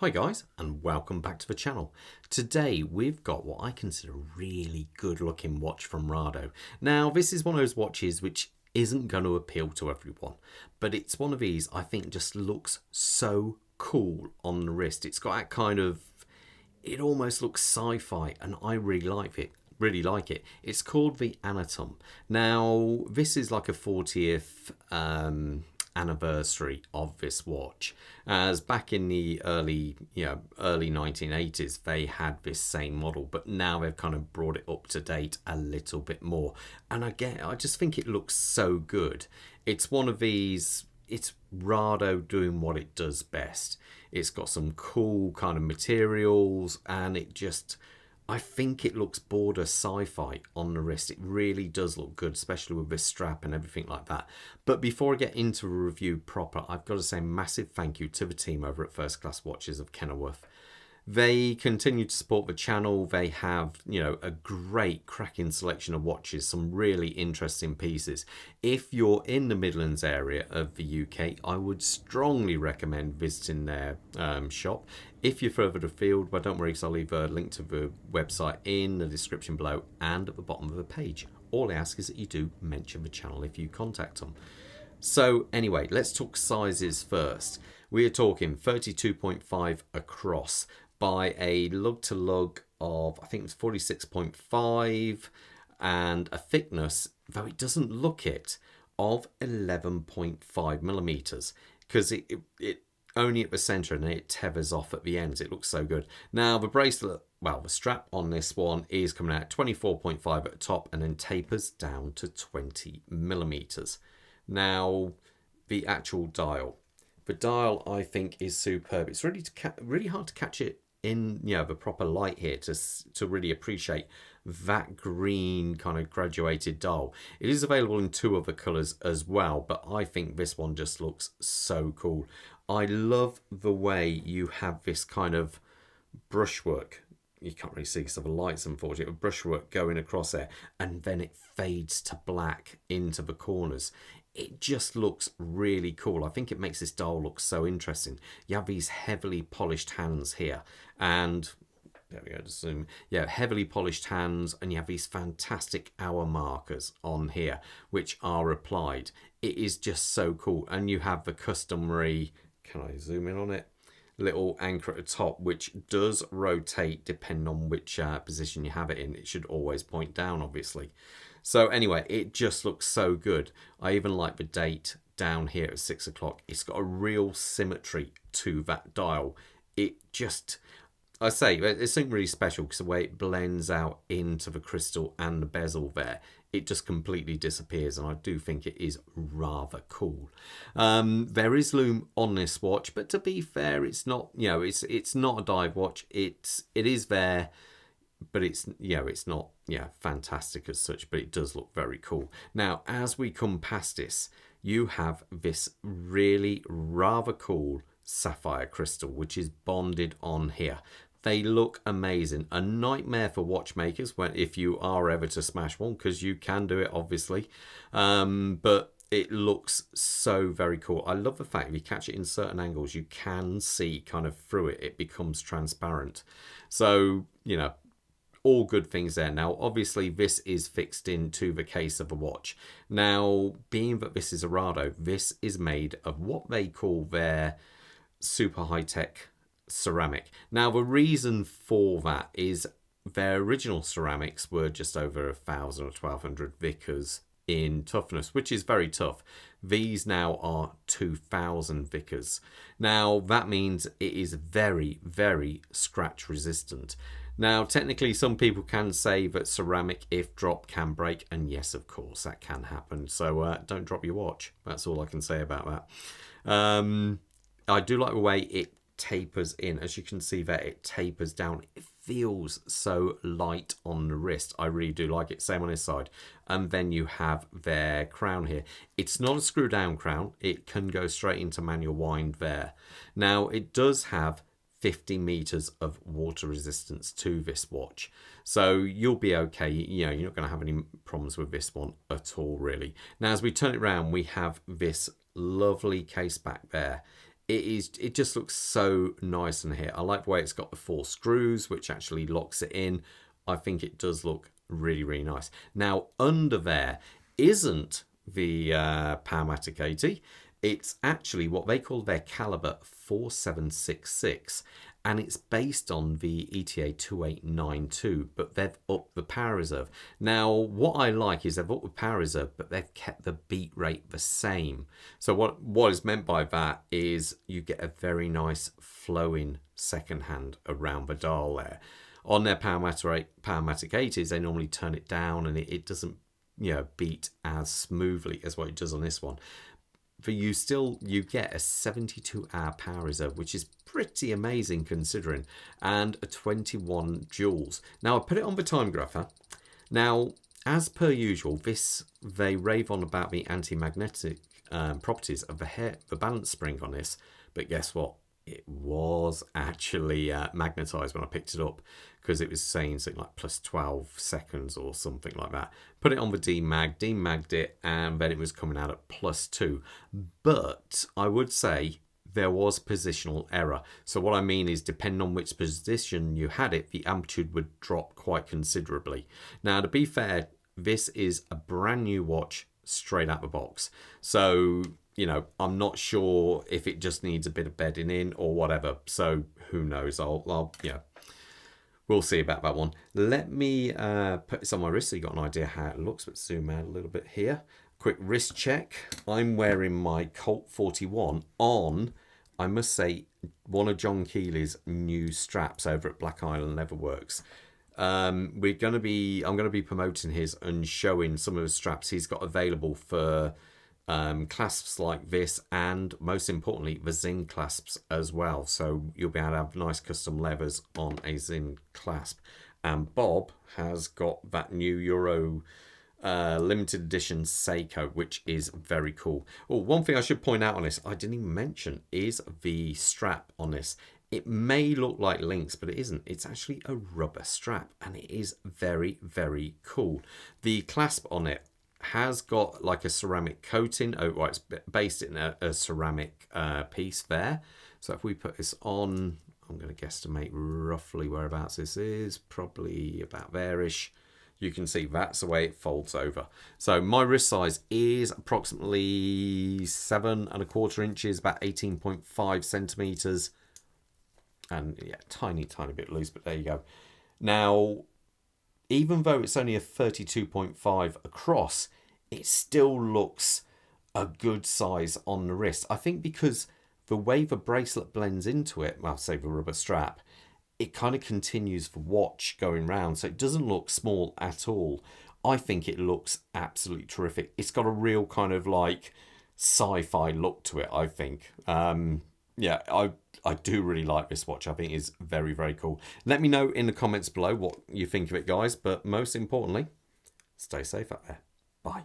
Hi guys, and welcome back to the channel. Today we've got what I consider a really good looking watch from Rado. Now this is one of those watches which isn't going to appeal to everyone, but it's one of these I think just looks so cool on the wrist. It's got that kind of, it almost looks sci-fi, and I really like it. It's called the Anatom. Now this is like a 40th anniversary of this watch, as back in the early 1980s they had this same model, but now they've kind of brought it up to date a little bit more, and I just think it looks so good. It's one of these, it's Rado doing what it does best. It's got some cool kind of materials, and I think it looks border sci-fi on the wrist. It really does look good, especially with this strap and everything like that. But before I get into a review proper, I've got to say a massive thank you to the team over at First Class Watches of Kenilworth. They continue to support the channel. They have, a great cracking selection of watches, some really interesting pieces. If you're in the Midlands area of the UK, I would strongly recommend visiting their shop. If you're further afield, well, don't worry, because I'll leave a link to the website in the description below and at the bottom of the page. All I ask is that you do mention the channel if you contact them. So anyway, let's talk sizes first. We are talking 32.5 across by a lug to lug of, I think it's 46.5, and a thickness, though it doesn't look it, of 11.5 millimeters, because it only at the center and it tethers off at the ends. It looks so good. Now the bracelet, well, the strap on this one is coming out 24.5 at the top and then tapers down to 20 millimeters. Now the actual dial, the dial I think is superb. It's really hard to catch it in the proper light here to really appreciate that green kind of graduated dial. It is available in two other colors as well, but I think this one just looks so cool. I love the way you have this kind of brushwork. You can't really see because of the lights, unfortunately, but brushwork going across there, and then it fades to black into the corners. It just looks really cool. I think it makes this dial look so interesting. You have these heavily polished hands here, and there we go, just zoom. Yeah, heavily polished hands, and you have these fantastic hour markers on here which are applied. It is just so cool, and you have the customary, can I zoom in on it, little anchor at the top, which does rotate depending on which position you have it in. It should always point down, obviously. So anyway, it just looks so good. I even like the date down here at 6 o'clock. It's got a real symmetry to that dial. It just, I say, it's something really special because the way it blends out into the crystal and the bezel there, it just completely disappears, and I do think it is rather cool. There is lume on this watch, but to be fair, it's not, it's not a dive watch. It is there, but it's not fantastic as such, but it does look very cool. Now as we come past this, you have this really rather cool sapphire crystal which is bonded on here. They look amazing. A nightmare for watchmakers if you are ever to smash one, because you can do it obviously, but it looks so very cool. I love the fact if you catch it in certain angles you can see kind of through it. It becomes transparent. So all good things there. Now obviously this is fixed into the case of a watch. Now being that this is a Rado, this is made of what they call their super high-tech ceramic. Now the reason for that is their original ceramics were just over 1,000 or 1,200 Vickers in toughness, which is very tough. These now are 2,000 Vickers. Now that means it is very, very scratch resistant. Now um some people can say that ceramic, if dropped, can break, and yes, of course that can happen. So don't drop your watch. That's all I can say about that. I do like the way it tapers in. As you can see there, it tapers down. It feels so light on the wrist. I really do like it. Same on this side. And then you have their crown here. It's not a screw down crown. It can go straight into manual wind there. Now it does have 50 meters of water resistance to this watch, so you'll be okay. You're not going to have any problems with this one at all, really. Now as we turn it around, we have this lovely case back there. it just looks so nice in here. I like the way it's got the 4 screws, which actually locks it in. I think it does look really, really nice. Now, under there isn't the Powermatic 80. It's actually what they call their calibre 4766, and it's based on the ETA 2892, but they've upped the power reserve. Now, what I like is they've upped the power reserve, but they've kept the beat rate the same. So what is meant by that is you get a very nice flowing second hand around the dial there. On their Powermatic 80s, they normally turn it down, and it doesn't, you know, beat as smoothly as what it does on this one. But you get a 72-hour power reserve, which is pretty amazing considering, and a 21 joules. Now, I put it on the Timegrapher. Now, as per usual, they rave on about the anti-magnetic properties of the balance spring on this, but guess what? It was actually magnetized when I picked it up, because it was saying something like plus 12 seconds or something like that. Put it on the demagged it, and then it was coming out at plus 2. But I would say there was positional error. So what I mean is, depending on which position you had it, the amplitude would drop quite considerably. Now, to be fair, this is a brand new watch straight out the box. So, you know, I'm not sure if it just needs a bit of bedding in or whatever. So who knows? I'll yeah, we'll see about that one. Let me put this on my wrist so you got an idea how it looks. Let's zoom out a little bit here. Quick wrist check. I'm wearing my Colt 41 on, I must say, one of John Keely's new straps over at Black Island Leatherworks. I'm going to be promoting his and showing some of the straps he's got available for clasps like this, and most importantly the Zing clasps as well. So you'll be able to have nice custom levers on a Zing clasp. And Bob has got that new Euro limited edition Seiko, which is very cool. Oh, one thing I should point out on this, I didn't even mention, is the strap on this. It may look like links, but it isn't. It's actually a rubber strap, and it is very, very cool. The clasp on it has got like a ceramic coating. Oh, well, it's based in a ceramic piece there. So if we put this on, I'm going to guesstimate roughly whereabouts this is, probably about there-ish. You can see that's the way it folds over. So my wrist size is approximately 7¼ inches, about 18.5 centimeters. And yeah, tiny bit loose, but there you go. Now, even though it's only a 32.5 across, it still looks a good size on the wrist. I think because the way the bracelet blends into it, well, say the rubber strap, it kind of continues the watch going round, so it doesn't look small at all. I think it looks absolutely terrific. It's got a real kind of like sci-fi look to it, I think. Yeah, I do really like this watch. I think it's very, very cool. Let me know in the comments below what you think of it, guys. But most importantly, stay safe out there. Bye.